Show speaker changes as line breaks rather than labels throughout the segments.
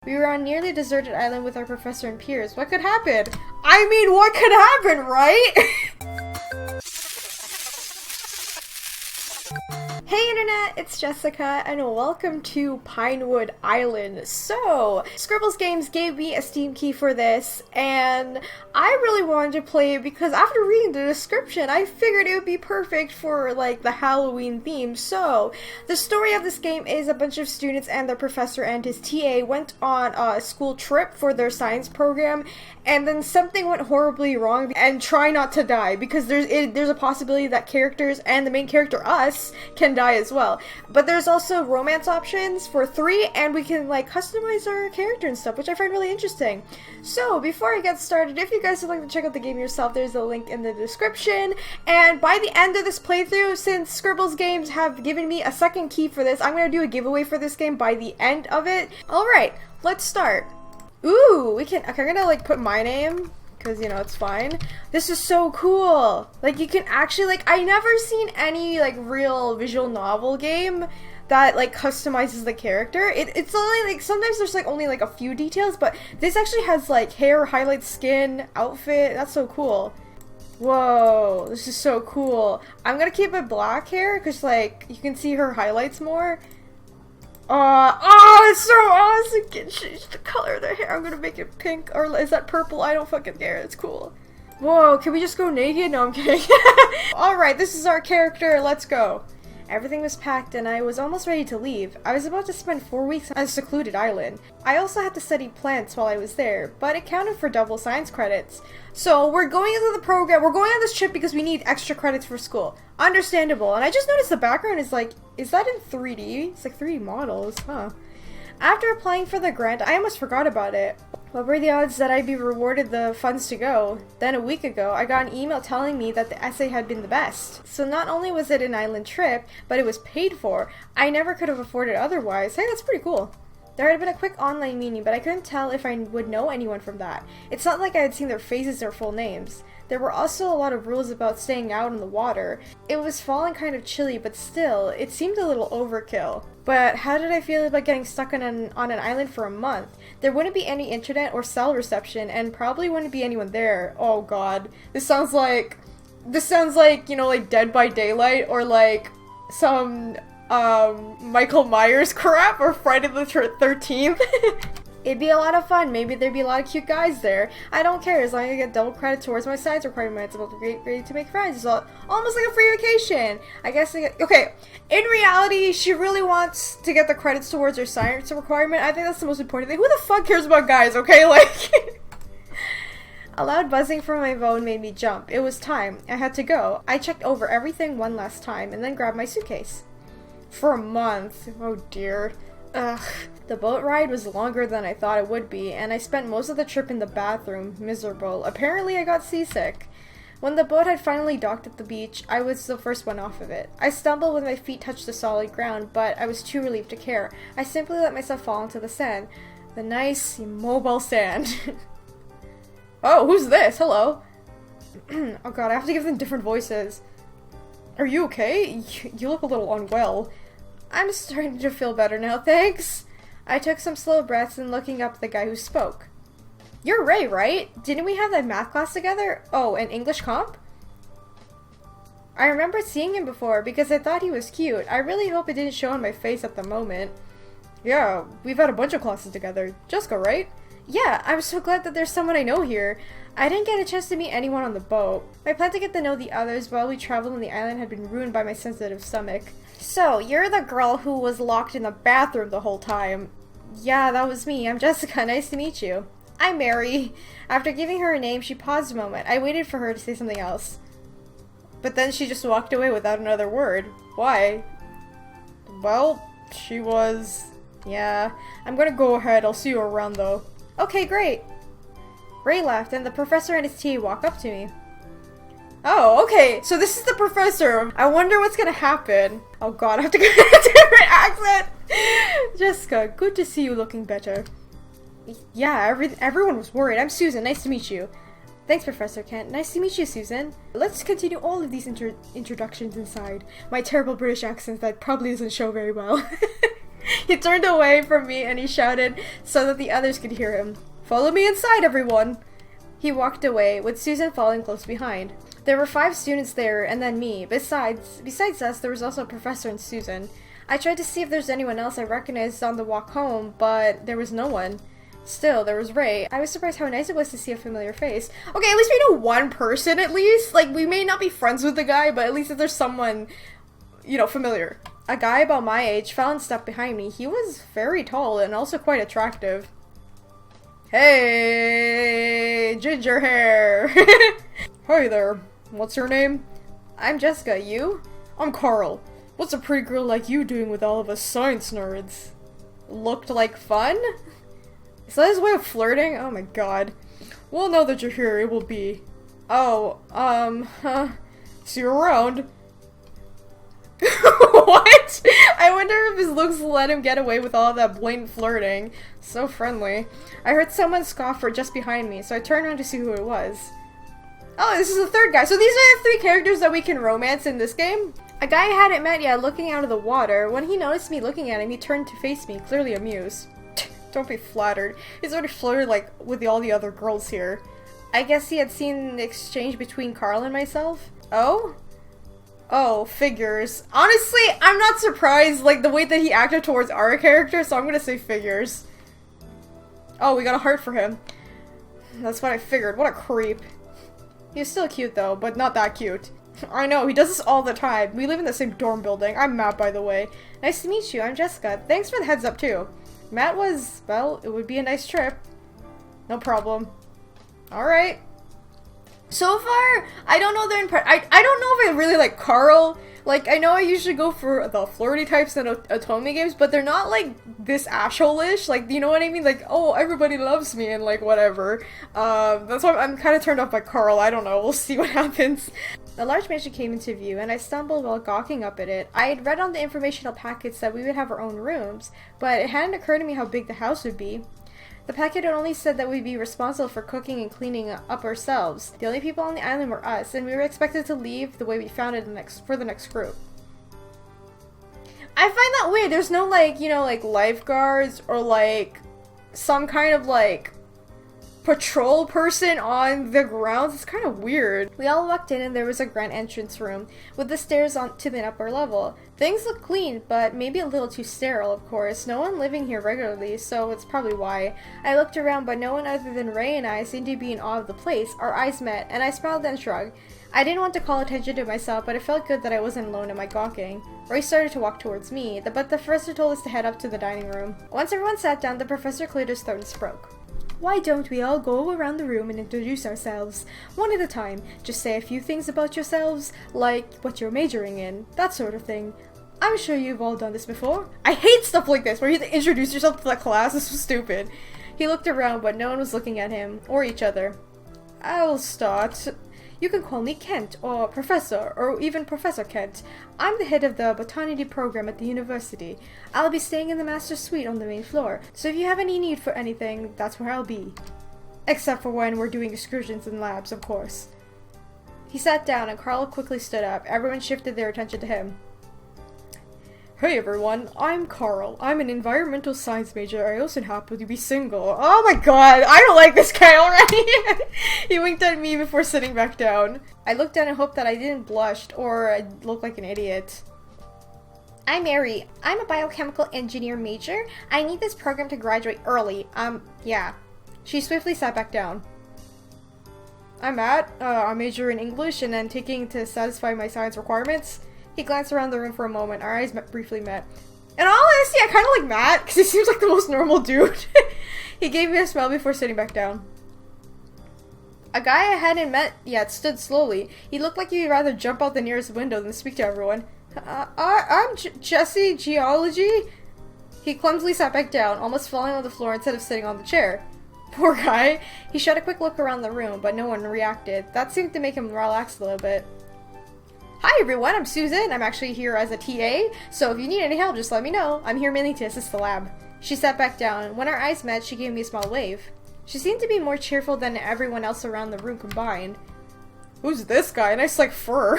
We were on a nearly deserted island with our professor and peers. What could happen? I mean, what could happen, right? Hey internet, it's Jessica and welcome to Pinewood Island. So, Scribble Games gave me a Steam key for this and I really wanted to play it because after reading the description, I figured it would be perfect for like the Halloween theme. So, the story of this game is a bunch of students and their professor and his TA went on a school trip for their science program and then something went horribly wrong and try not to die because there's a possibility that characters and the main character, us, can die as well. But there's also romance options for 3 and we can like customize our character and stuff, which I find really interesting. So before I get started, if you guys would like to check out the game yourself, there's a link in the description. And by the end of this playthrough, since Scribble Games have given me a second key for this, I'm going to do a giveaway for this game by the end of it. Alright, let's start. Ooh, we can, okay, I'm gonna like put my name because, you know, it's fine. This is so cool. Like, you can actually, like, I never seen any, like, real visual novel game that, like, customizes the character. It's only, like, sometimes there's, like, only, like, a few details, but this actually has, like, hair, highlights, skin, outfit. That's so cool. Whoa, this is so cool. I'm gonna keep it black hair because, like, you can see her highlights more. Oh, it's so awesome! You can change the color of their hair. I'm gonna make it pink, or is that purple? I don't fucking care. It's cool. Whoa, can we just go naked? No, I'm kidding. Alright, this is our character. Let's go. Everything was packed and I was almost ready to leave. I was about to spend 4 weeks on a secluded island. I also had to study plants while I was there, but it counted for double science credits. So we're going into the program, we're going on this trip because we need extra credits for school. Understandable. And I just noticed the background is like, is that in 3D? It's like 3D models, huh? After applying for the grant, I almost forgot about it. What were the odds that I'd be rewarded the funds to go? Then a week ago, I got an email telling me that the essay had been the best. So not only was it an island trip, but it was paid for. I never could have afforded otherwise. Hey, that's pretty cool. There had been a quick online meeting, but I couldn't tell if I would know anyone from that. It's not like I had seen their faces or full names. There were also a lot of rules about staying out in the water. It was falling kind of chilly, but still, it seemed a little overkill. But how did I feel about getting stuck on an island for a month? There wouldn't be any internet or cell reception, and probably wouldn't be anyone there. Oh god. This sounds like, you know, like Dead by Daylight, or like some, Michael Myers crap, or Friday the 13th. It'd be a lot of fun. Maybe there'd be a lot of cute guys there. I don't care as long as I get double credit towards my science requirements. I'm about to get ready to make friends. It's almost like a free vacation. I guess okay. In reality, she really wants to get the credits towards her science requirement. I think that's the most important thing. Who the fuck cares about guys, okay? Like, a loud buzzing from my phone made me jump. It was time. I had to go. I checked over everything one last time and then grabbed my suitcase. For a month. Oh dear. Ugh. The boat ride was longer than I thought it would be, and I spent most of the trip in the bathroom, miserable. Apparently I got seasick. When the boat had finally docked at the beach, I was the first one off of it. I stumbled when my feet touched the solid ground, but I was too relieved to care. I simply let myself fall into the sand. The nice, immobile sand. Oh, who's this? Hello. Oh god, I have to give them different voices. Are you okay? You look a little unwell. I'm starting to feel better now, thanks. I took some slow breaths and looking up at the guy who spoke. You're Ray, right? Didn't we have that math class together? Oh, an English comp? I remember seeing him before because I thought he was cute. I really hope it didn't show on my face at the moment. Yeah, we've had a bunch of classes together. Jessica, right? Yeah, I'm so glad that there's someone I know here. I didn't get a chance to meet anyone on the boat. My plan to get to know the others while we traveled on the island had been ruined by my sensitive stomach. So, you're the girl who was locked in the bathroom the whole time. Yeah, that was me. I'm Jessica. Nice to meet you. I'm Mary. After giving her a name, she paused a moment. I waited for her to say something else. But then she just walked away without another word. Why? Well, she was... Yeah. I'm gonna go ahead. I'll see you around though. Okay, great. Ray left, and the professor and his TA walked up to me. Oh, okay. So this is the professor. I wonder what's gonna happen. Oh god, I have to get a different accent. Jessica, good to see you looking better. Yeah, everyone was worried. I'm Susan. Nice to meet you. Thanks, Professor Kent. Nice to meet you, Susan. Let's continue all of these introductions inside. My terrible British accent that probably doesn't show very well. He turned away from me and he shouted so that the others could hear him. "Follow me inside, everyone!" He walked away, with Susan following close behind. There were 5 students there, and then me. Besides us, there was also a professor and Susan. I tried to see if there's anyone else I recognized on the walk home, but there was no one. Still, there was Ray. I was surprised how nice it was to see a familiar face. Okay, at least we know one person, at least. Like, we may not be friends with the guy, but at least if there's someone, you know, familiar. A guy about my age fell and stepped behind me. He was very tall and also quite attractive. Hey, ginger hair. Hey there. What's your name? I'm Jessica. You? I'm Carl. What's a pretty girl like you doing with all of us science nerds? Looked like fun? Is that his way of flirting? Oh my god. Well, now that you're here, it will be. Oh, see you around. What? I wonder if his looks let him get away with all of that blatant flirting. So friendly. I heard someone scoff just behind me, so I turned around to see who it was. Oh, this is the third guy. So these are the 3 characters that we can romance in this game? A guy I hadn't met yet looking out of the water. When he noticed me looking at him, he turned to face me, clearly amused. Don't be flattered. He's already flirted, like, with all the other girls here. I guess he had seen the exchange between Carl and myself? Oh? Oh, figures. Honestly, I'm not surprised, like, the way that he acted towards our character, so I'm gonna say figures. Oh, we got a heart for him. That's what I figured. What a creep. He's still cute, though, but not that cute. I know, he does this all the time. We live in the same dorm building. I'm Matt, by the way. Nice to meet you. I'm Jessica. Thanks for the heads up, too. Matt was, well, it would be a nice trip. No problem. Alright. So far, I don't know their I don't know if I really like Carl. Like, I know I usually go for the flirty types in Otome games, but they're not, like, this asshole-ish. Like, you know what I mean? Like, oh, everybody loves me and, like, whatever. That's why I'm kind of turned off by Carl. I don't know. We'll see what happens. A large mansion came into view, and I stumbled while gawking up at it. I had read on the informational packets that we would have our own rooms, but it hadn't occurred to me how big the house would be. The packet had only said that we'd be responsible for cooking and cleaning up ourselves. The only people on the island were us, and we were expected to leave the way we found it for the next group. I find that weird. There's no, like, you know, like, lifeguards or, like, some kind of, like, patrol person on the grounds. It's kind of weird. We all walked in and there was a grand entrance room with the stairs on to the upper level. Things look clean, but maybe a little too sterile, of course. No one living here regularly, so it's probably why. I looked around, but no one other than Ray and I seemed to be in awe of the place. Our eyes met, and I smiled and shrugged. I didn't want to call attention to myself, but it felt good that I wasn't alone in my gawking. Ray started to walk towards me, but the professor told us to head up to the dining room. Once everyone sat down, the professor cleared his throat and spoke. Why don't we all go around the room and introduce ourselves, one at a time? Just say a few things about yourselves, like what you're majoring in, that sort of thing. I'm sure you've all done this before. I hate stuff like this, where you have to introduce yourself to the class. This was stupid. He looked around, but no one was looking at him, or each other. I'll start. You can call me Kent, or Professor, or even Professor Kent. I'm the head of the botany program at the university. I'll be staying in the master's suite on the main floor, so if you have any need for anything, that's where I'll be. Except for when we're doing excursions in labs, of course. He sat down and Carl quickly stood up. Everyone shifted their attention to him. Hey everyone, I'm Carl. I'm an environmental science major. I also happen to be single. Oh my god, I don't like this guy already! He winked at me before sitting back down. I looked down and hoped that I didn't blush or I looked like an idiot. I'm Mary. I'm a biochemical engineer major. I need this program to graduate early. Yeah. She swiftly sat back down. I'm Matt. I major in English and I'm taking to satisfy my science requirements. He glanced around the room for a moment. Our eyes briefly met. In all honesty, I kind of like Matt, because he seems like the most normal dude. He gave me a smile before sitting back down. A guy I hadn't met yet stood slowly. He looked like he'd rather jump out the nearest window than speak to everyone. I'm Jesse, geology? He clumsily sat back down, almost falling on the floor instead of sitting on the chair. Poor guy. He shot a quick look around the room, but no one reacted. That seemed to make him relax a little bit. Hi everyone, I'm Susan. I'm actually here as a TA, so if you need any help, just let me know. I'm here mainly to assist the lab. She sat back down, and when our eyes met, she gave me a small wave. She seemed to be more cheerful than everyone else around the room combined. Who's this guy? Nice, like, fur.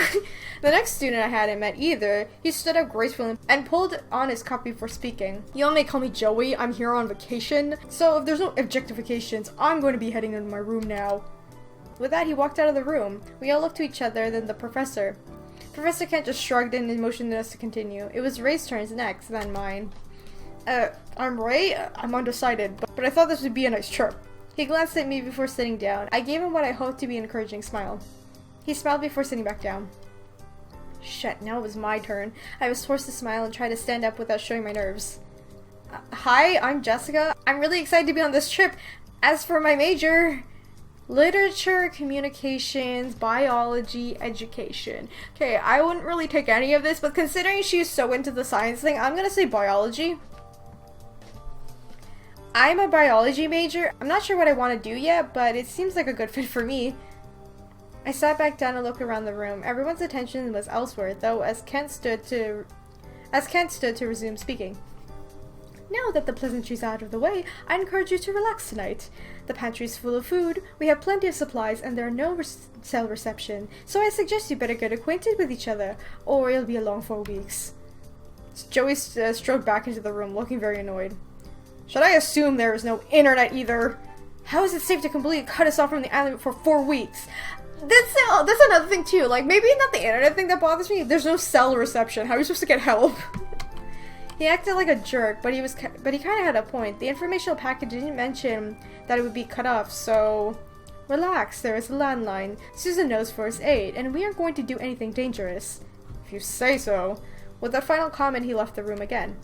The next student I hadn't met either. He stood up gracefully and pulled on his cup before speaking. You all may call me Joey. I'm here on vacation. So if there's no objectifications, I'm going to be heading into my room now. With that, he walked out of the room. We all looked to each other, then the professor. Professor Kent just shrugged and motioned us to continue. It was Ray's turn next, then mine. I'm Ray. I'm undecided, but I thought this would be a nice trip. He glanced at me before sitting down. I gave him what I hoped to be an encouraging smile. He smiled before sitting back down. Shit, now it was my turn. I was forced to smile and try to stand up without showing my nerves. Hi, I'm Jessica. I'm really excited to be on this trip. As for my major... Literature, communications, biology, education. Okay, I wouldn't really take any of this, but considering she's so into the science thing, I'm gonna say biology. I'm a biology major. I'm not sure what I want to do yet, but it seems like a good fit for me. I sat back down and looked around the room. Everyone's attention was elsewhere, though, as Kent stood to resume speaking. Now that the pleasantries are out of the way, I encourage you to relax tonight. The pantry is full of food, we have plenty of supplies, and there are no cell reception, so I suggest you better get acquainted with each other, or it'll be a long 4 weeks. Joey strode back into the room, looking very annoyed. Should I assume there is no internet either? How is it safe to completely cut us off from the island for 4 weeks? That's another thing too, like, maybe not the internet thing that bothers me, there's no cell reception, how are you supposed to get help? He acted like a jerk, but he kind of had a point. The informational package didn't mention that it would be cut off, so... Relax, there is a landline. Susan knows first aid, and we aren't going to do anything dangerous. If you say so. With that final comment, he left the room again.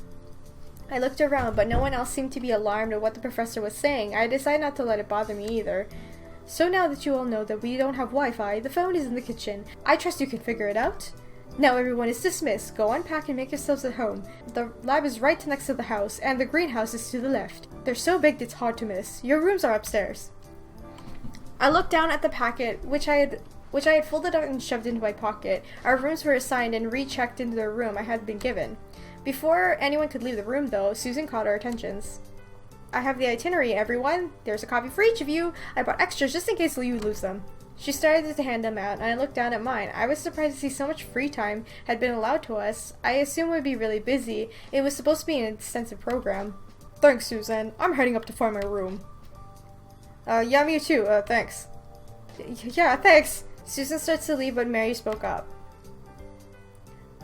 I looked around, but no one else seemed to be alarmed at what the professor was saying. I decided not to let it bother me either. So now that you all know that we don't have Wi-Fi, the phone is in the kitchen. I trust you can figure it out. Now everyone is dismissed. Go unpack and make yourselves at home. The lab is right next to the house, and the greenhouse is to the left. They're so big it's hard to miss. Your rooms are upstairs. I looked down at the packet, which I had folded out and shoved into my pocket. Our rooms were assigned and rechecked into the room I had been given. Before anyone could leave the room, though, Susan caught our attentions. I have the itinerary, everyone. There's a copy for each of you. I bought extras just in case you lose them. She started to hand them out, and I looked down at mine. I was surprised to see so much free time had been allowed to us. I assumed we'd be really busy. It was supposed to be an extensive program. Thanks, Susan. I'm heading up to find my room. Yeah, me too. Thanks. Yeah, thanks. Susan starts to leave, but Mary spoke up.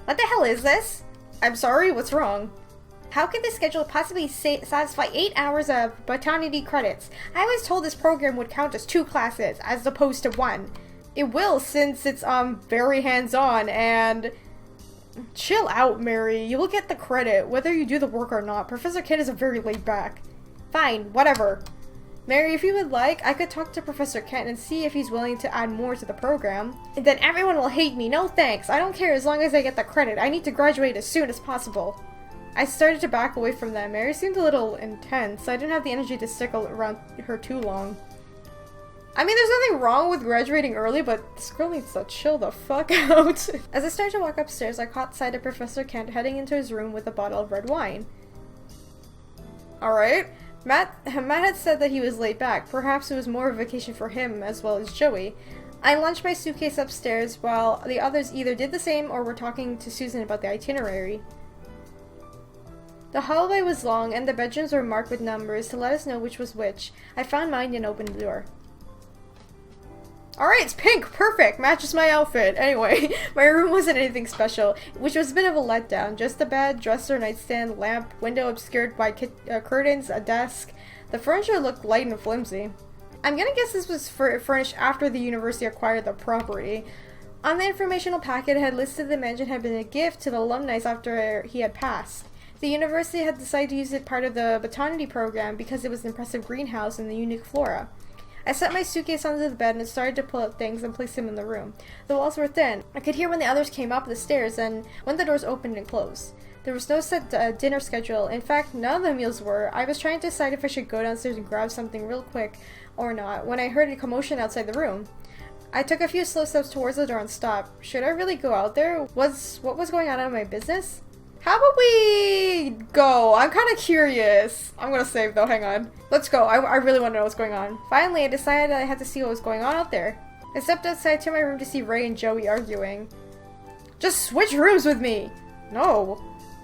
What the hell is this? I'm sorry, what's wrong? How could this schedule possibly satisfy 8 hours of botany credits? I was told this program would count as 2 classes, as opposed to 1. It will, since it's, very hands-on, and... Chill out, Mary. You will get the credit, whether you do the work or not. Professor Kent is very laid back. Fine, whatever. Mary, if you would like, I could talk to Professor Kent and see if he's willing to add more to the program. And then everyone will hate me. No thanks. I don't care as long as I get the credit. I need to graduate as soon as possible. I started to back away from them. Mary seemed a little intense, so I didn't have the energy to stick around her too long. I mean, there's nothing wrong with graduating early, but this girl needs to chill the fuck out. As I started to walk upstairs, I caught sight of Professor Kent heading into his room with a bottle of red wine. Alright. Matt had said that he was laid back. Perhaps it was more of a vacation for him as well as Joey. I launched my suitcase upstairs while the others either did the same or were talking to Susan about the itinerary. The hallway was long, and the bedrooms were marked with numbers to let us know which was which. I found mine and opened the door. Alright, it's pink! Perfect! Matches my outfit! Anyway, my room wasn't anything special, which was a bit of a letdown. Just a bed, dresser, nightstand, lamp, window obscured by curtains, a desk. The furniture looked light and flimsy. I'm gonna guess this was furnished after the university acquired the property. On the informational packet, it had listed the mansion had been a gift to the alumni after he had passed. The university had decided to use it part of the botany program because it was an impressive greenhouse and the unique flora. I set my suitcase onto the bed and started to pull out things and place them in the room. The walls were thin. I could hear when the others came up the stairs and when the doors opened and closed. There was no set dinner schedule. In fact, none of the meals were. I was trying to decide if I should go downstairs and grab something real quick or not when I heard a commotion outside the room. I took a few slow steps towards the door and stopped. Should I really go out there? What was going on in my business? How about we go? I'm kind of curious. I'm gonna save though, hang on. Let's go. I really want to know what's going on. Finally, I decided I had to see what was going on out there. I stepped outside to my room to see Ray and Joey arguing. Just switch rooms with me! No.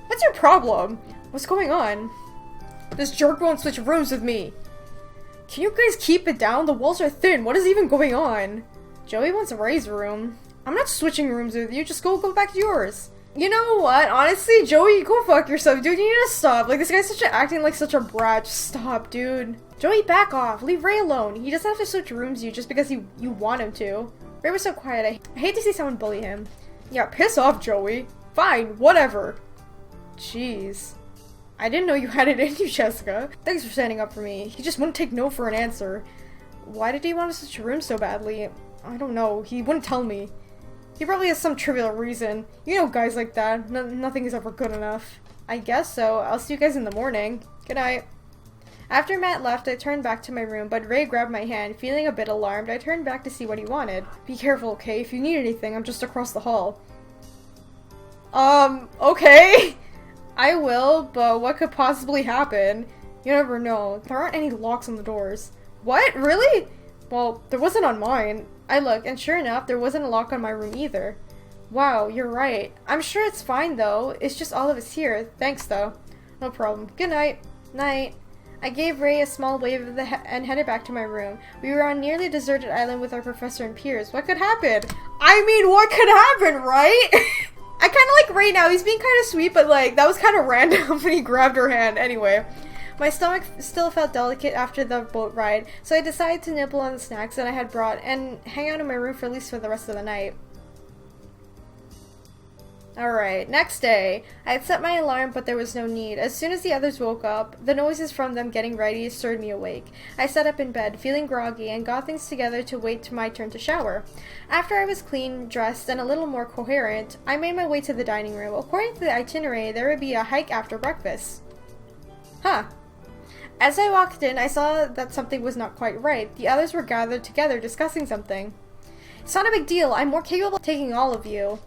What's your problem? What's going on? This jerk won't switch rooms with me. Can you guys keep it down? The walls are thin. What is even going on? Joey wants Ray's room. I'm not switching rooms with you. Just go back to yours. You know what? Honestly, Joey, go fuck yourself, dude. You need to stop. Like, this guy's acting like such a brat. Just stop, dude. Joey, back off. Leave Ray alone. He doesn't have to switch rooms with you just because you want him to. Ray was so quiet. I hate to see someone bully him. Yeah, piss off, Joey. Fine, whatever. Jeez. I didn't know you had it in you, Jessica. Thanks for standing up for me. He just wouldn't take no for an answer. Why did he want to switch rooms so badly? I don't know. He wouldn't tell me. He probably has some trivial reason. You know guys like that. Nothing is ever good enough. I guess so. I'll see you guys in the morning. Good night. After Matt left, I turned back to my room, but Ray grabbed my hand. Feeling a bit alarmed, I turned back to see what he wanted. Be careful, okay? If you need anything, I'm just across the hall. Okay. I will, but what could possibly happen? You never know. There aren't any locks on the doors. What? Really? Well, there wasn't on mine. I looked, and sure enough, there wasn't a lock on my room either. Wow, you're right. I'm sure it's fine, though. It's just all of us here. Thanks, though. No problem. Good night. Night. I gave Ray a small wave of the and headed back to my room. We were on nearly deserted island with our professor and peers. What could happen? I mean, what could happen, right? I kind of like Ray now. He's being kind of sweet, but like, that was kind of random when he grabbed her hand. Anyway, my stomach still felt delicate after the boat ride, so I decided to nibble on the snacks that I had brought and hang out in my room for at least for the rest of the night. Alright, next day. I had set my alarm, but there was no need. As soon as the others woke up, the noises from them getting ready stirred me awake. I sat up in bed, feeling groggy, and got things together to wait to my turn to shower. After I was clean, dressed, and a little more coherent, I made my way to the dining room. According to the itinerary, there would be a hike after breakfast. Huh. As I walked in, I saw that something was not quite right. The others were gathered together discussing something. It's not a big deal. I'm more capable of taking all of you.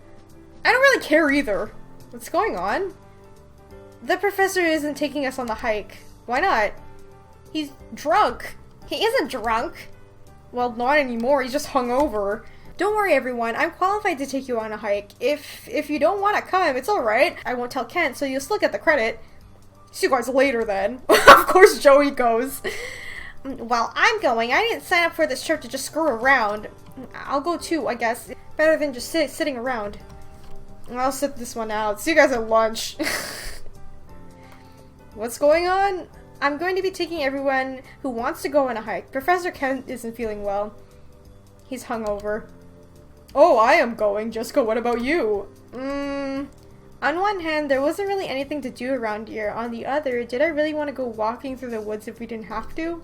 I don't really care either. What's going on? The professor isn't taking us on the hike. Why not? He's drunk. He isn't drunk. Well, not anymore. He's just hungover. Don't worry, everyone. I'm qualified to take you on a hike. If you don't want to come, it's alright. I won't tell Kent, so you'll still get the credit. See you guys later, then. Of course Joey goes. Well, I'm going. I didn't sign up for this trip to just screw around. I'll go too, I guess. Better than just sitting around. I'll sit this one out. See you guys at lunch. What's going on? I'm going to be taking everyone who wants to go on a hike. Professor Kent isn't feeling well. He's hungover. Oh, I am going. Jessica, what about you? On one hand, there wasn't really anything to do around here. On the other, did I really want to go walking through the woods if we didn't have to?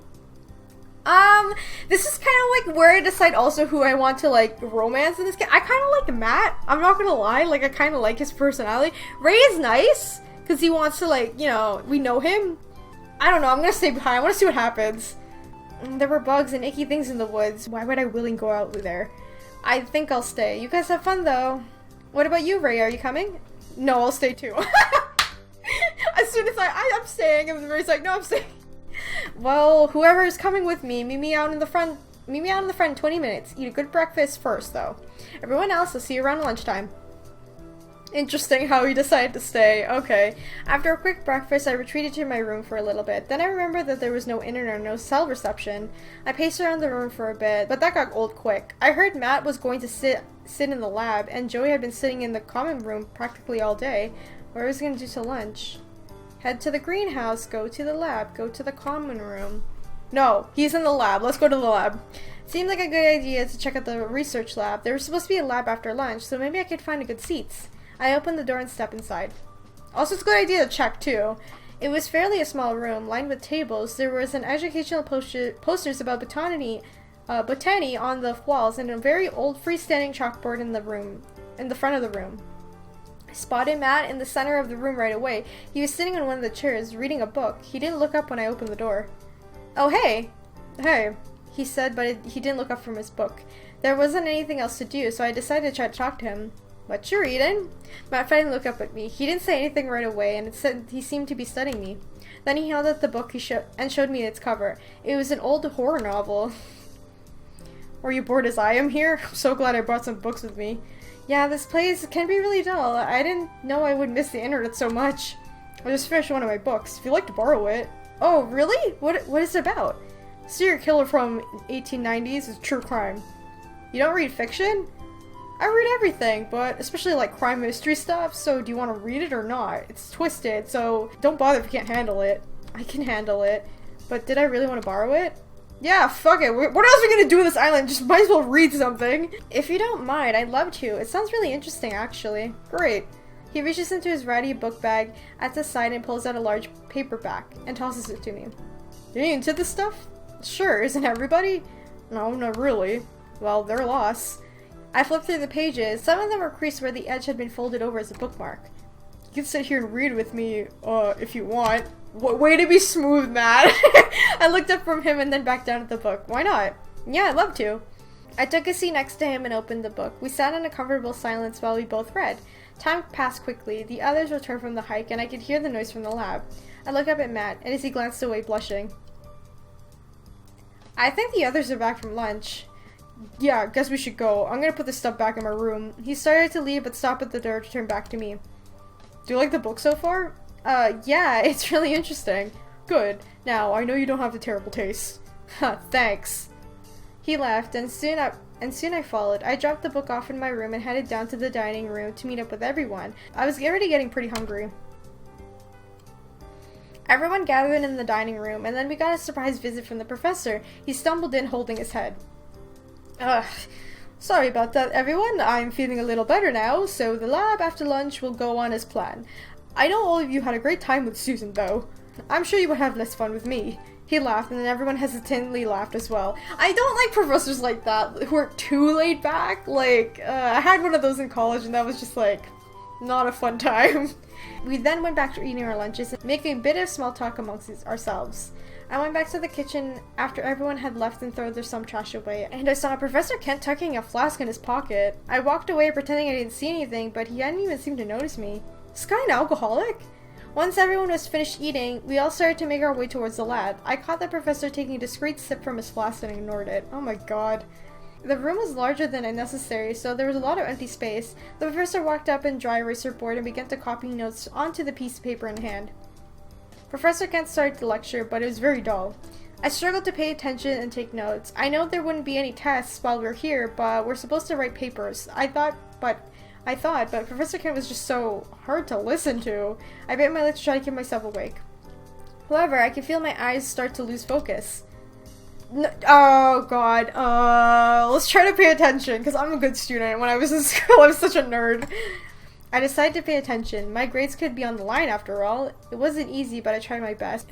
This is kind of like where I decide also who I want to like romance in this game. I kind of like Matt. I'm not gonna lie. Like, I kind of like his personality. Ray is nice because he wants to, like, you know, we know him. I don't know. I'm gonna stay behind. I want to see what happens. There were bugs and icky things in the woods. Why would I willingly go out there? I think I'll stay. You guys have fun though. What about you, Ray? Are you coming? No, I'll stay too. As soon as I'm staying, and Ray's like, no, I'm staying. Well, whoever is coming with me, meet me out in the front in 20 minutes. Eat a good breakfast first, though. Everyone else, I'll see you around lunchtime. Interesting how he decided to stay. Okay. After a quick breakfast, I retreated to my room for a little bit. Then I remembered that there was no internet, no cell reception. I paced around the room for a bit, but that got old quick. I heard Matt was going to sit in the lab, and Joey had been sitting in the common room practically all day. What was he going to do till lunch? Head to the greenhouse, go to the lab, go to the common room. No, he's in the lab. Let's go to the lab. Seemed like a good idea to check out the research lab. There was supposed to be a lab after lunch, so maybe I could find a good seats. I opened the door and stepped inside. Also, it's a good idea to check, too. It was fairly a small room, lined with tables. There was an educational posters about botany on the walls, and a very old freestanding chalkboard in the front of the room. I spotted Matt in the center of the room right away. He was sitting on one of the chairs, reading a book. He didn't look up when I opened the door. Oh, hey! Hey, he said, but he didn't look up from his book. There wasn't anything else to do, so I decided to try to talk to him. What you reading? Matt finally looked up at me. He didn't say anything right away, and it said he seemed to be studying me. Then he held out the book and showed me its cover. It was an old horror novel. Were you bored as I am here? I'm so glad I brought some books with me. Yeah, this place can be really dull. I didn't know I would miss the internet so much. I just finished one of my books. If you'd like to borrow it. Oh, really? What is it about? Serial killer from 1890s is true crime. You don't read fiction? I read everything, but especially like crime mystery stuff, so do you want to read it or not? It's twisted, so don't bother if you can't handle it. I can handle it. But did I really want to borrow it? Yeah, fuck it. What else are we gonna do on this island? Just might as well read something. If you don't mind, I'd love to. It sounds really interesting, actually. Great. He reaches into his ratty book bag at the side and pulls out a large paperback and tosses it to me. You into this stuff? Sure, isn't everybody? No, not really. Well, they're lost. I flipped through the pages. Some of them were creased where the edge had been folded over as a bookmark. You can sit here and read with me, if you want. Way to be smooth, Matt. I looked up from him and then back down at the book. Why not? Yeah, I'd love to. I took a seat next to him and opened the book. We sat in a comfortable silence while we both read. Time passed quickly. The others returned from the hike and I could hear the noise from the lab. I looked up at Matt, and as he glanced away, blushing. I think the others are back from lunch. Yeah, guess we should go. I'm gonna put this stuff back in my room. He started to leave but stopped at the door to turn back to me. Do you like the book so far? Yeah, it's really interesting. Good. Now, I know you don't have a terrible taste. Thanks. He left, and soon I followed. I dropped the book off in my room and headed down to the dining room to meet up with everyone. I was already getting pretty hungry. Everyone gathered in the dining room, and then we got a surprise visit from the professor. He stumbled in holding his head. Sorry about that, everyone. I'm feeling a little better now, so the lab after lunch will go on as planned. I know all of you had a great time with Susan, though. I'm sure you would have less fun with me. He laughed, and then everyone hesitantly laughed as well. I don't like professors like that, who are too laid back. Like, I had one of those in college, and that was just, like, not a fun time. We then went back to eating our lunches and making a bit of small talk amongst ourselves. I went back to the kitchen after everyone had left and thrown some trash away, and I saw Professor Kent tucking a flask in his pocket. I walked away pretending I didn't see anything, but he hadn't even seemed to notice me. Is this guy an alcoholic? Once everyone was finished eating, we all started to make our way towards the lab. I caught the professor taking a discreet sip from his flask and ignored it. Oh my god. The room was larger than necessary, so there was a lot of empty space. The professor walked up and dry eraser board and began to copy notes onto the piece of paper in hand. Professor Kent started to lecture, but it was very dull. I struggled to pay attention and take notes. I know there wouldn't be any tests while we're here, but we're supposed to write papers. I thought, but Professor Kent was just so hard to listen to. I bit my lip to try to keep myself awake. However, I could feel my eyes start to lose focus. Oh god, let's try to pay attention, because I'm a good student. When I was in school, I was such a nerd. I decided to pay attention. My grades could be on the line after all. It wasn't easy, but I tried my best.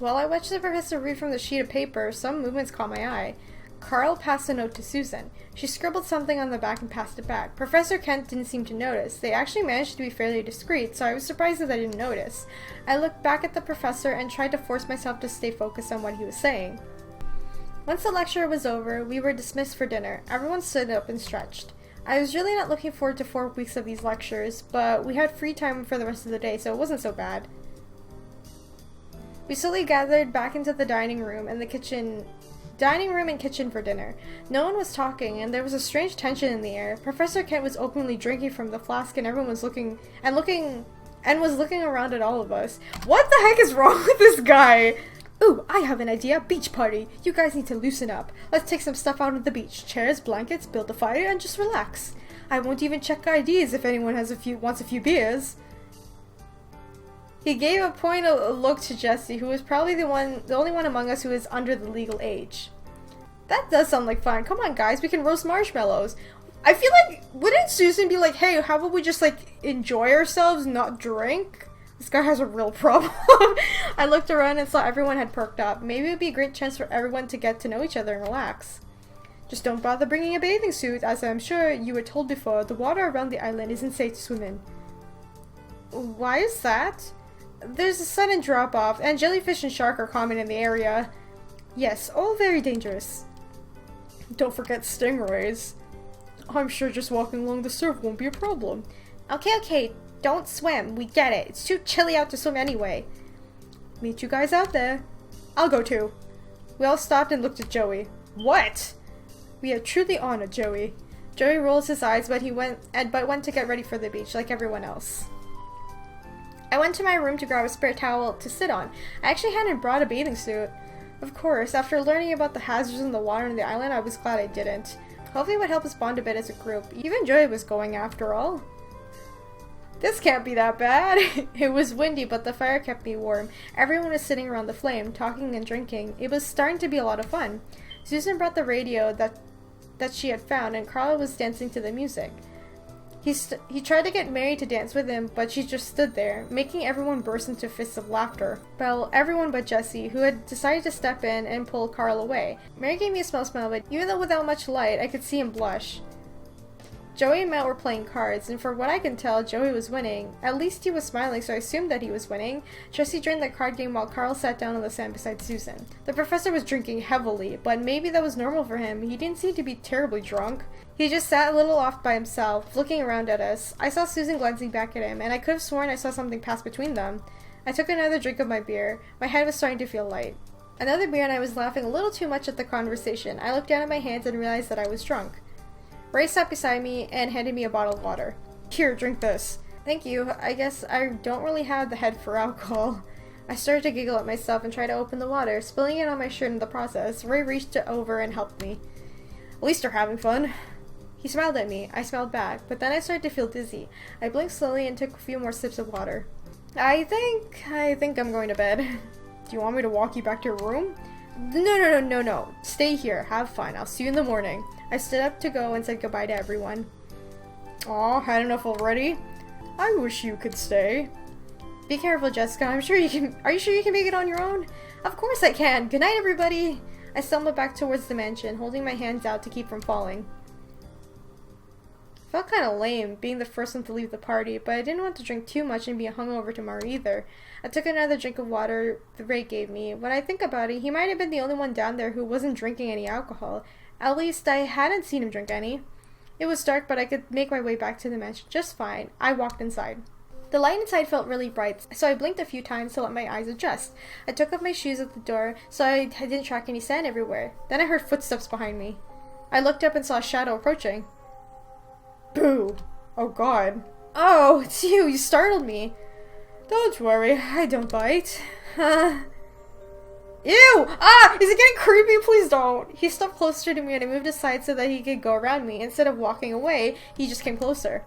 While I watched the professor read from the sheet of paper, some movements caught my eye. Carl passed a note to Susan. She scribbled something on the back and passed it back. Professor Kent didn't seem to notice. They actually managed to be fairly discreet, so I was surprised that I didn't notice. I looked back at the professor and tried to force myself to stay focused on what he was saying. Once the lecture was over, we were dismissed for dinner. Everyone stood up and stretched. I was really not looking forward to 4 weeks of these lectures, but we had free time for the rest of the day, so it wasn't so bad. We slowly gathered back into the dining room and kitchen for dinner. No one was talking, and there was a strange tension in the air. Professor Kent was openly drinking from the flask, and everyone was looking around at all of us. What the heck is wrong with this guy? Ooh, I have an idea. Beach party. You guys need to loosen up. Let's take some stuff out on the beach. Chairs, blankets, build a fire, and just relax. I won't even check IDs if anyone wants a few beers. He gave a pointed look to Jesse, who was probably the only one among us who is under the legal age. That does sound like fun. Come on, guys, we can roast marshmallows. I feel like, wouldn't Susan be like, hey, how about we just, like, enjoy ourselves, not drink? This guy has a real problem. I looked around and saw everyone had perked up. Maybe it would be a great chance for everyone to get to know each other and relax. Just don't bother bringing a bathing suit, as I'm sure you were told before. The water around the island isn't safe to swim in. Why is that? There's a sudden drop-off, and jellyfish and shark are common in the area. Yes, all very dangerous. Don't forget stingrays. I'm sure just walking along the surf won't be a problem. Okay, don't swim. We get it. It's too chilly out to swim anyway. Meet you guys out there. I'll go too. We all stopped and looked at Joey. What? We are truly honored, Joey. Joey rolls his eyes, but went to get ready for the beach, like everyone else. I went to my room to grab a spare towel to sit on. I actually hadn't brought a bathing suit. Of course, after learning about the hazards in the water on the island, I was glad I didn't. Hopefully it would help us bond a bit as a group. Even Joey was going after all. This can't be that bad. It was windy, but the fire kept me warm. Everyone was sitting around the flame, talking and drinking. It was starting to be a lot of fun. Susan brought the radio that she had found, and Carla was dancing to the music. He tried to get Mary to dance with him, but she just stood there, making everyone burst into fits of laughter. Well, everyone but Jessie, who had decided to step in and pull Carl away. Mary gave me a small smile, but even though without much light, I could see him blush. Joey and Matt were playing cards, and for what I can tell, Joey was winning. At least he was smiling, so I assumed that he was winning. Jessie joined the card game while Carl sat down on the sand beside Susan. The professor was drinking heavily, but maybe that was normal for him. He didn't seem to be terribly drunk. He just sat a little off by himself, looking around at us. I saw Susan glancing back at him, and I could have sworn I saw something pass between them. I took another drink of my beer. My head was starting to feel light. Another beer, and I was laughing a little too much at the conversation. I looked down at my hands and realized that I was drunk. Ray sat beside me and handed me a bottle of water. Here, drink this. Thank you. I guess I don't really have the head for alcohol. I started to giggle at myself and try to open the water, spilling it on my shirt in the process. Ray reached over and helped me. At least you're having fun. He smiled at me. I smiled back, but then I started to feel dizzy. I blinked slowly and took a few more sips of water. I think I'm going to bed. Do you want me to walk you back to your room? No. Stay here. Have fun. I'll see you in the morning. I stood up to go and said goodbye to everyone. Aw, had enough already? I wish you could stay. Be careful, Jessica. Are you sure you can make it on your own? Of course I can. Good night, everybody. I stumbled back towards the mansion, holding my hands out to keep from falling. Felt kind of lame, being the first one to leave the party, but I didn't want to drink too much and be hungover tomorrow either. I took another drink of water the Ray gave me. When I think about it, he might have been the only one down there who wasn't drinking any alcohol. At least I hadn't seen him drink any. It was dark, but I could make my way back to the mansion just fine. I walked inside. The light inside felt really bright, so I blinked a few times to let my eyes adjust. I took off my shoes at the door, so I didn't track any sand everywhere. Then I heard footsteps behind me. I looked up and saw a shadow approaching. Boo! Oh god. Oh, it's you! You startled me! Don't worry, I don't bite. Ew! Ah! Is it getting creepy? Please don't! He stepped closer to me and I moved aside so that he could go around me. Instead of walking away, he just came closer.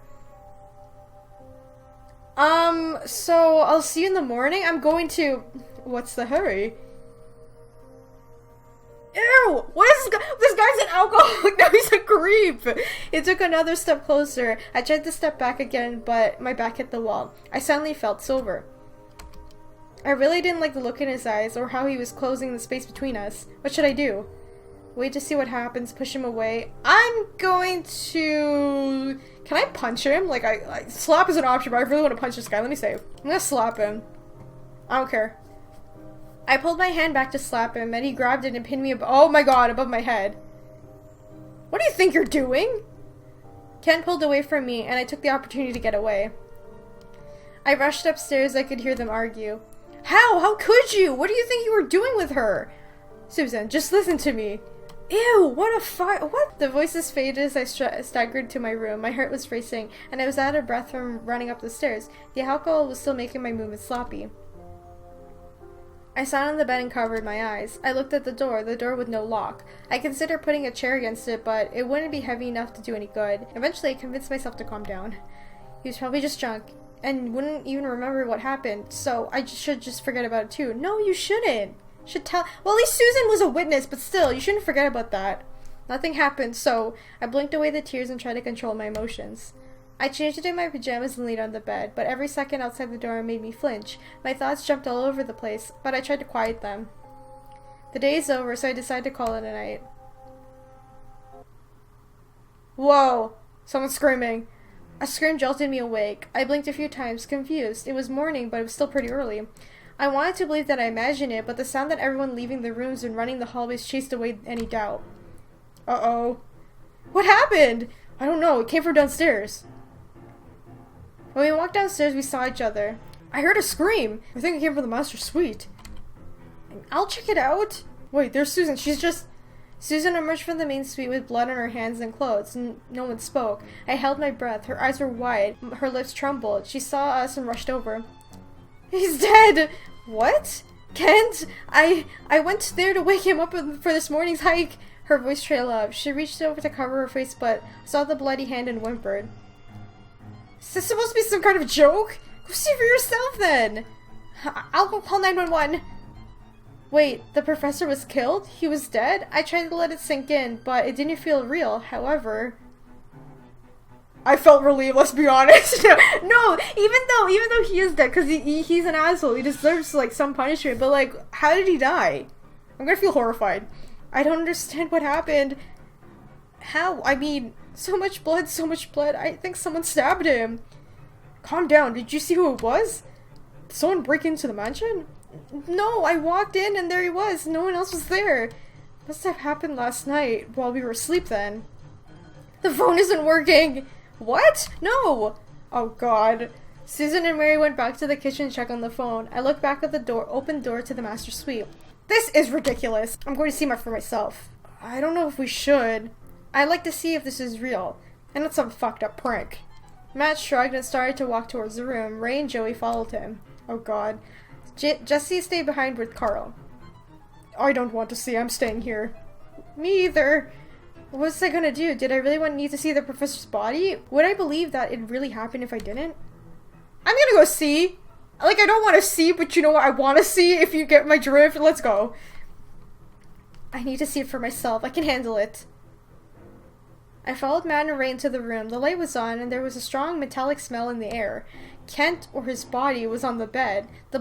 So I'll see you in the morning? I'm going to... What's the hurry? Ew! What is this guy? This guy's an alcoholic! Now he's a creep! It took another step closer. I tried to step back again, but my back hit the wall. I suddenly felt silver. I really didn't like the look in his eyes or how he was closing the space between us. What should I do? Wait to see what happens, push him away. I'm going to... Can I punch him? Like, slap is an option, but I really want to punch this guy. Let me save. I'm gonna slap him. I don't care. I pulled my hand back to slap him, and he grabbed it and pinned me oh my god, above my head. What do you think you're doing? Ken pulled away from me, and I took the opportunity to get away. I rushed upstairs. I could hear them argue. How? How could you? What do you think you were doing with her? Susan, just listen to me. Ew, what a fight. What? The voices faded as I staggered to my room. My heart was racing, and I was out of breath from running up the stairs. The alcohol was still making my movements sloppy. I sat on the bed and covered my eyes. I looked at the door with no lock. I considered putting a chair against it, but it wouldn't be heavy enough to do any good. Eventually, I convinced myself to calm down. He was probably just drunk, and wouldn't even remember what happened, so I should just forget about it too. No, you shouldn't. Should tell. Well, at least Susan was a witness, but still, you shouldn't forget about that. Nothing happened, so I blinked away the tears and tried to control my emotions. I changed into my pajamas and laid on the bed, but every second outside the door made me flinch. My thoughts jumped all over the place, but I tried to quiet them. The day is over, so I decided to call it a night. Whoa! Someone's screaming. A scream jolted me awake. I blinked a few times, confused. It was morning, but it was still pretty early. I wanted to believe that I imagined it, but the sound that everyone leaving the rooms and running the hallways chased away any doubt. Uh-oh. What happened? I don't know. It came from downstairs. When we walked downstairs, we saw each other. I heard a scream. I think it came from the master suite. I'll check it out. Wait, there's Susan. She's just... Susan emerged from the main suite with blood on her hands and clothes. No one spoke. I held my breath. Her eyes were wide. Her lips trembled. She saw us and rushed over. He's dead! What? Kent? I went there to wake him up for this morning's hike. Her voice trailed up. She reached over to cover her face but saw the bloody hand and whimpered. Is this supposed to be some kind of joke? Go see for yourself then! I'll go call 911. Wait, the professor was killed? He was dead? I tried to let it sink in, but it didn't feel real. However, I felt relieved, let's be honest. No, even though he is dead, because he's an asshole, he deserves, like, some punishment, but, like, how did he die? I'm gonna feel horrified. I don't understand what happened. How? I mean, so much blood. I think someone stabbed him. Calm down, did you see who it was? Did someone break into the mansion? No, I walked in and there he was. No one else was there. Must have happened last night while we were asleep then. The phone isn't working. What? No. Oh god. Susan and Mary went back to the kitchen to check on the phone. I looked back at the open door to the master suite. This is ridiculous. I'm going to see for myself. I don't know if we should. I'd like to see if this is real. And not some fucked up prank. Matt shrugged and started to walk towards the room. Ray and Joey followed him. Oh god. Jesse stayed behind with Carl. I don't want to see. I'm staying here. Me either. What was I gonna do? Did I really need to see the professor's body? Would I believe that it really happened if I didn't? I'm gonna go see. Like, I don't want to see, but you know what? I want to see, if you get my drift. Let's go. I need to see it for myself. I can handle it. I followed Matt and Ray into the room. The light was on, and there was a strong metallic smell in the air. Kent, or his body, was on the bed. The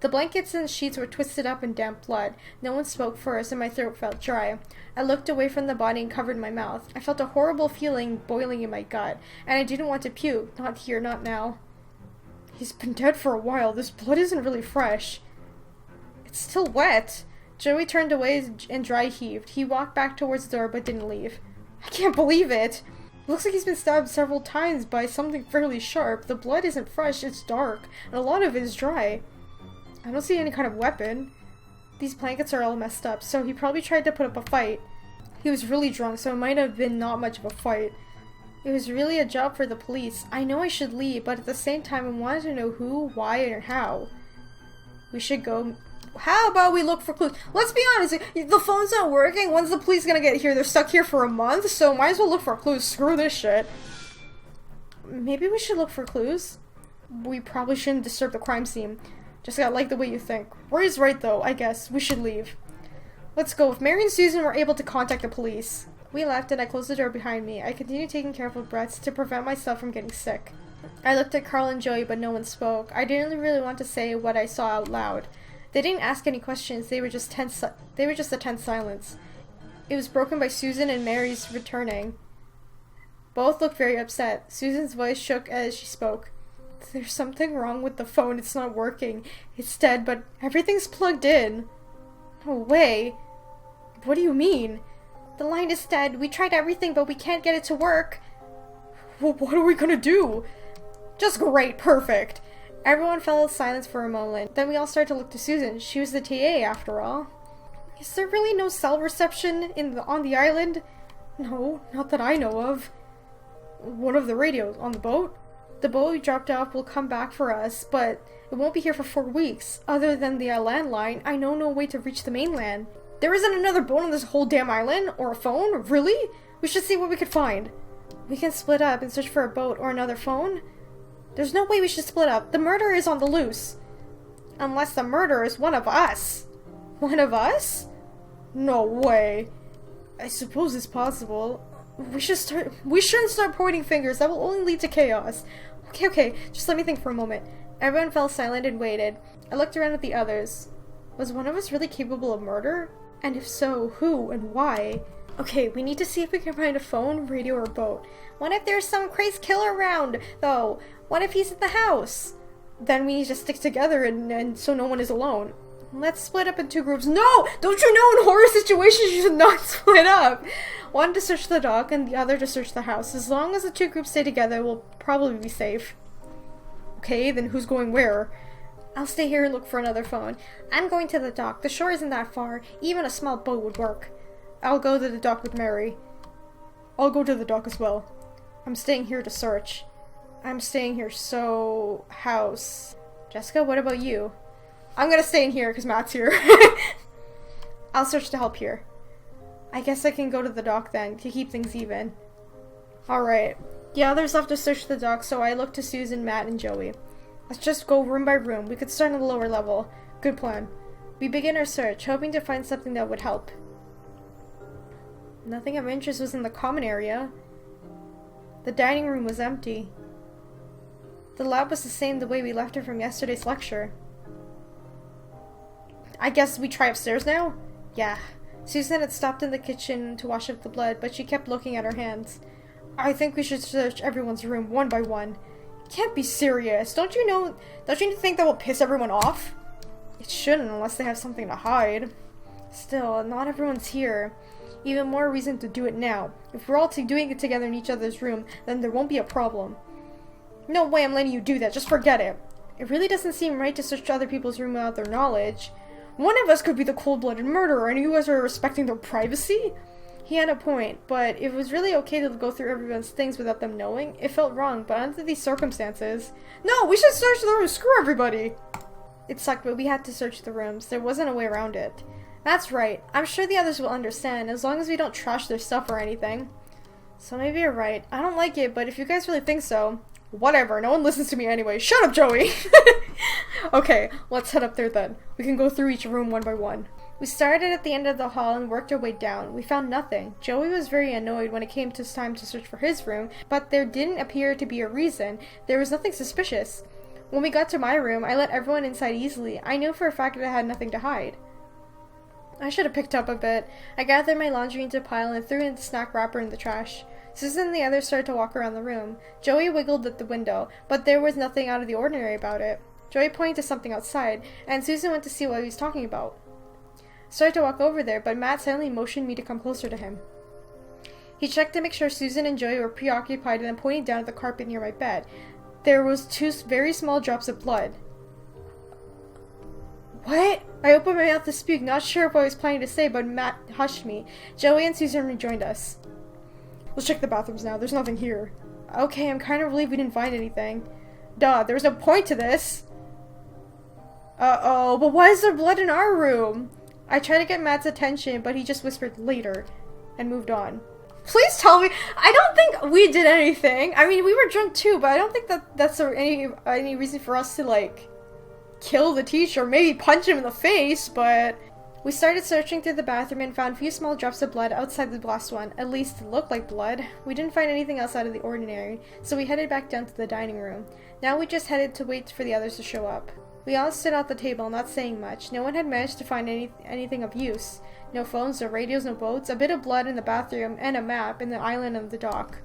blankets and sheets were twisted up in damp blood. No one spoke first, and my throat felt dry. I looked away from the body and covered my mouth. I felt a horrible feeling boiling in my gut, and I didn't want to puke. Not here, not now. He's been dead for a while. This blood isn't really fresh. It's still wet. Joey turned away and dry heaved. He walked back towards the door, but didn't leave. I can't believe it. Looks like he's been stabbed several times by something fairly sharp. The blood isn't fresh, it's dark, and a lot of it is dry. I don't see any kind of weapon. These blankets are all messed up, so he probably tried to put up a fight. He was really drunk, so it might have been not much of a fight. It was really a job for the police. I know I should leave, but at the same time I wanted to know who, why, and how. We should go. How about we look for clues? Let's be honest, the phone's not working. When's the police gonna get here? They're stuck here for a month, so might as well look for clues. Screw this shit. Maybe we should look for clues? We probably shouldn't disturb the crime scene. Just gotta like the way you think. Ray's right though, I guess. We should leave. Let's go. If Mary and Susan were able to contact the police. We left and I closed the door behind me. I continued taking careful breaths to prevent myself from getting sick. I looked at Carl and Joey, but no one spoke. I didn't really want to say what I saw out loud. They didn't ask any questions. They were just a tense silence. It was broken by Susan and Mary's returning. Both looked very upset. Susan's voice shook as she spoke. There's something wrong with the phone. It's not working. It's dead, but everything's plugged in. No way. What do you mean? The line is dead. We tried everything, but we can't get it to work. Well, what are we gonna do? Just great. Perfect. Everyone fell in silence for a moment. Then we all started to look to Susan. She was the TA, after all. Is there really no cell reception on the island? No, not that I know of. What of the radios? On the boat? The boat we dropped off will come back for us, but it won't be here for 4 weeks. Other than the landline, I know no way to reach the mainland. There isn't another boat on this whole damn island? Or a phone? Really? We should see what we could find. We can split up and search for a boat or another phone? There's no way we should split up. The murderer is on the loose. Unless the murderer is one of us. One of us? No way. I suppose it's possible. We shouldn't start pointing fingers. That will only lead to chaos. Okay. Just let me think for a moment. Everyone fell silent and waited. I looked around at the others. Was one of us really capable of murder? And if so, who and why? Okay, we need to see if we can find a phone, radio, or boat. What if there's some crazy killer around, though? What if he's at the house? Then we need to stick together and so no one is alone. Let's split up in 2 groups. No! Don't you know in horror situations you should not split up? One to search the dock and the other to search the house. As long as the 2 groups stay together, we'll probably be safe. Okay, then who's going where? I'll stay here and look for another phone. I'm going to the dock. The shore isn't that far. Even a small boat would work. I'll go to the dock with Mary. I'll go to the dock as well. I'm staying here to search. I'm staying here, so... house. Jessica, what about you? I'm gonna stay in here because Matt's here. I'll search to help here. I guess I can go to the dock then, to keep things even. Alright. The others left to search the dock, so I looked to Susan, Matt, and Joey. Let's just go room by room. We could start on the lower level. Good plan. We begin our search, hoping to find something that would help. Nothing of interest was in the common area. The dining room was empty. The lab was the same the way we left it from yesterday's lecture. I guess we try upstairs now? Yeah. Susan had stopped in the kitchen to wash up the blood, but she kept looking at her hands. I think we should search everyone's room one by one. Can't be serious. Don't you think that will piss everyone off? It shouldn't unless they have something to hide. Still, not everyone's here. Even more reason to do it now. If we're all doing it together in each other's room, then there won't be a problem. No way I'm letting you do that, just forget it. It really doesn't seem right to search other people's room without their knowledge. One of us could be the cold-blooded murderer, and you guys are respecting their privacy? He had a point, but it was really okay to go through everyone's things without them knowing. It felt wrong, but under these circumstances... No, we should search the room, screw everybody! It sucked, but we had to search the rooms. There wasn't a way around it. That's right. I'm sure the others will understand, as long as we don't trash their stuff or anything. So maybe you're right. I don't like it, but if you guys really think so... Whatever, no one listens to me anyway. Shut up, Joey! Okay, let's head up there then. We can go through each room one by one. We started at the end of the hall and worked our way down. We found nothing. Joey was very annoyed when it came to time to search for his room, but there didn't appear to be a reason. There was nothing suspicious. When we got to my room, I let everyone inside easily. I knew for a fact that I had nothing to hide. I should have picked up a bit. I gathered my laundry into a pile and threw in the snack wrapper in the trash. Susan and the others started to walk around the room. Joey wiggled at the window, but there was nothing out of the ordinary about it. Joey pointed to something outside, and Susan went to see what he was talking about. I started to walk over there, but Matt suddenly motioned me to come closer to him. He checked to make sure Susan and Joey were preoccupied and then pointed down at the carpet near my bed. There was 2 very small drops of blood. What? I opened my mouth to speak, not sure what I was planning to say, but Matt hushed me. Joey and Susan rejoined us. Let's check the bathrooms now. There's nothing here. Okay, I'm kind of relieved we didn't find anything. Duh, there was no point to this. Uh-oh, but why is there blood in our room? I tried to get Matt's attention, but he just whispered later and moved on. Please tell me. I don't think we did anything. I mean, we were drunk too, but I don't think that's any reason for us to, like, kill the teacher. Maybe punch him in the face, but... We started searching through the bathroom and found a few small drops of blood outside the last one. At least it looked like blood. We didn't find anything else out of the ordinary, so we headed back down to the dining room. Now we just headed to wait for the others to show up. We all stood at the table, not saying much. No one had managed to find anything of use. No phones, no radios, no boats, a bit of blood in the bathroom, and a map in the island of the dock.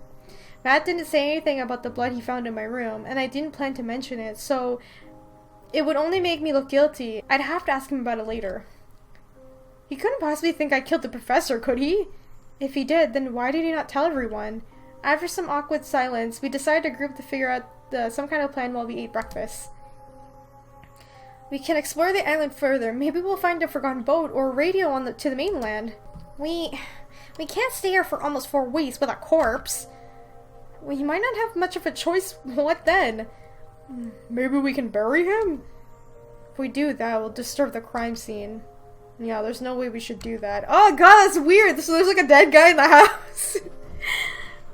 Matt didn't say anything about the blood he found in my room, and I didn't plan to mention it, so it would only make me look guilty. I'd have to ask him about it later. He couldn't possibly think I killed the professor, could he? If he did, then why did he not tell everyone? After some awkward silence, we decided to group to figure out some kind of plan while we ate breakfast. We can explore the island further. Maybe we'll find a forgotten boat or a radio to the mainland. We can't stay here for almost 4 weeks with a corpse. We might not have much of a choice. What then? Maybe we can bury him? If we do that, we'll disturb the crime scene. Yeah, there's no way we should do that. Oh god, that's weird! So there's like a dead guy in the house!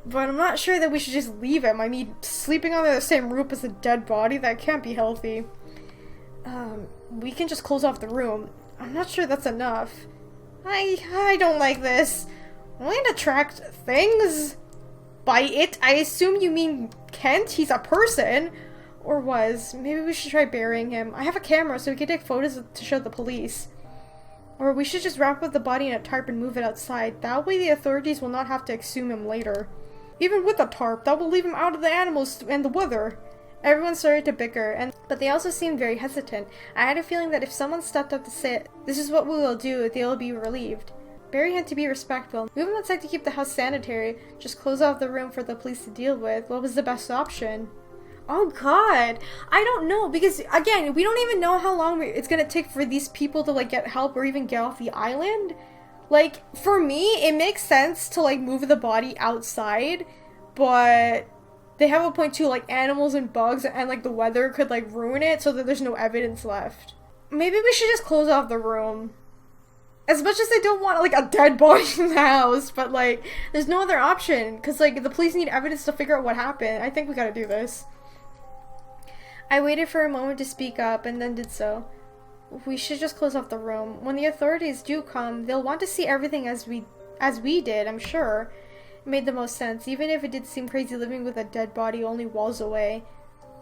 But I'm not sure that we should just leave him. I mean, sleeping under the same roof as a dead body, that can't be healthy. We can just close off the room. I'm not sure that's enough. I don't like this. Might attract things? By it, I assume you mean Kent? He's a person. Or was. Maybe we should try burying him. I have a camera so we can take photos to show the police. Or we should just wrap up the body in a tarp and move it outside. That way the authorities will not have to exhume him later. Even with a tarp, that will leave him out of the animals and the weather. Everyone started to bicker, but they also seemed very hesitant. I had a feeling that if someone stepped up to say, "This is what we will do," they will be relieved. Barry had to be respectful. Move him outside to keep the house sanitary. Just close off the room for the police to deal with. What was the best option? Oh god, I don't know, because again, we don't even know how long it's gonna take for these people to like get help or even get off the island. Like, for me, it makes sense to, like, move the body outside, but they have a point too, like, animals and bugs and, like, the weather could, like, ruin it so that there's no evidence left. Maybe we should just close off the room. As much as I don't want, like, a dead body in the house, but, like, there's no other option, because, like, the police need evidence to figure out what happened. I think we gotta do this. I waited for a moment to speak up, and then did so. We should just close off the room. When the authorities do come, they'll want to see everything as we did, I'm sure. It made the most sense, even if it did seem crazy living with a dead body only walls away.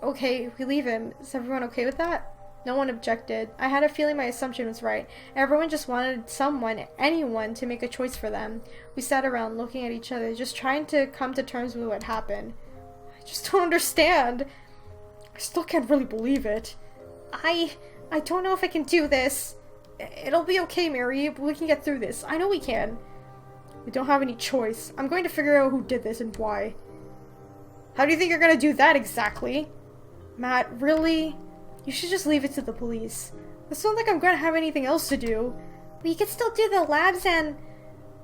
Okay, we leave him. Is everyone okay with that? No one objected. I had a feeling my assumption was right. Everyone just wanted someone, anyone, to make a choice for them. We sat around looking at each other, just trying to come to terms with what happened. I just don't understand. I still can't really believe it. I don't know if I can do this. It'll be okay, Mary. We can get through this. I know we can. We don't have any choice. I'm going to figure out who did this and why. How do you think you're going to do that exactly? Matt, really? You should just leave it to the police. It's not like I'm going to have anything else to do. We can still do the labs and...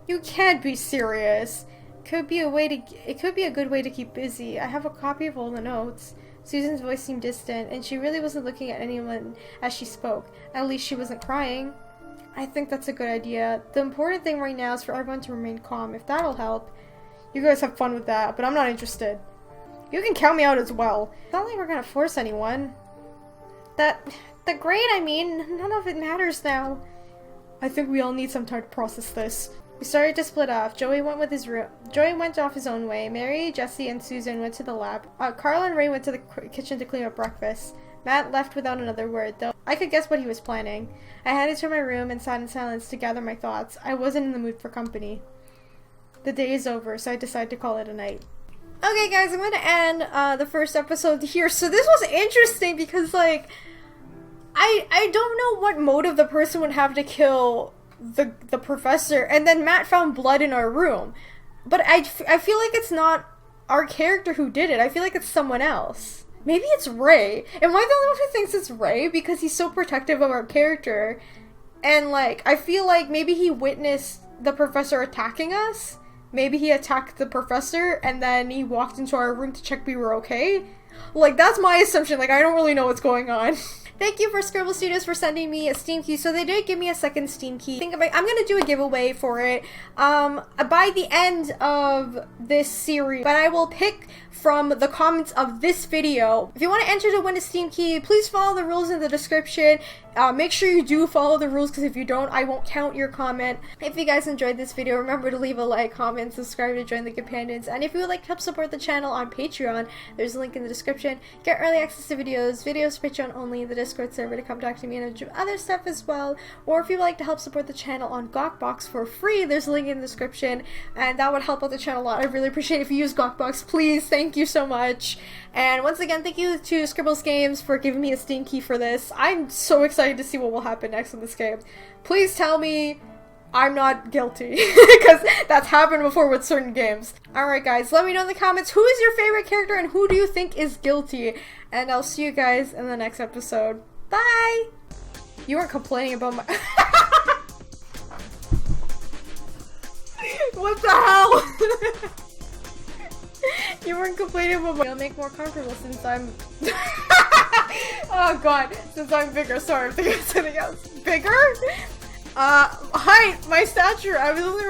You can't be serious. It could be a good way to keep busy. I have a copy of all the notes. Susan's voice seemed distant, and she really wasn't looking at anyone as she spoke. At least she wasn't crying. I think that's a good idea. The important thing right now is for everyone to remain calm, if that'll help. You guys have fun with that, but I'm not interested. You can count me out as well. It's not like we're gonna force anyone. The grade, I mean, none of it matters now. I think we all need some time to process this. We started to split off. Joey went off his own way. Mary, Jessie, and Susan went to the lab. Carl and Ray went to the kitchen to clean up breakfast. Matt left without another word, though I could guess what he was planning. I headed to my room and sat in silence to gather my thoughts. I wasn't in the mood for company. The day is over, so I decided to call it a night. Okay, guys, I'm gonna end the first episode here. So this was interesting because, like, I don't know what motive the person would have to kill the professor, and then Matt found blood in our room. But I feel like it's not our character who did it. I feel like it's someone else. Maybe it's Ray. Am I the only one who thinks it's Ray? Because he's so protective of our character. And, like, I feel like maybe he witnessed the professor attacking us. Maybe he attacked the professor, and then he walked into our room to check we were okay. Like, that's my assumption. Like, I don't really know what's going on. Thank you for Scribble Studios for sending me a Steam key. So they did give me a second Steam key. I'm gonna do a giveaway for it by the end of this series. But I will pick from the comments of this video. If you want to enter to win a Steam key, please follow the rules in the description. Make sure you do follow the rules, because if you don't, I won't count your comment. If you guys enjoyed this video, remember to leave a like, comment, subscribe to join the companions. And if you would like to help support the channel on Patreon, there's a link in the description. Get early access to videos for Patreon only, the Discord server to come talk to me, and do other stuff as well. Or if you would like to help support the channel on GawkBox for free, there's a link in the description, and that would help out the channel a lot. I really appreciate it if you use GawkBox, please. Thank you so much. And once again, thank you to Scribble Games for giving me a Steam key for this. I'm so excited to see what will happen next in this game. Please tell me I'm not guilty, because that's happened before with certain games. Alright guys, let me know in the comments who is your favorite character and who do you think is guilty. And I'll see you guys in the next episode. Bye! You weren't complaining about my... What the hell? You weren't complaining about my... It'll make more comfortable since I'm... Oh god, since I'm bigger. Sorry, I'm thinking of something else. Bigger? Height, my stature. I was only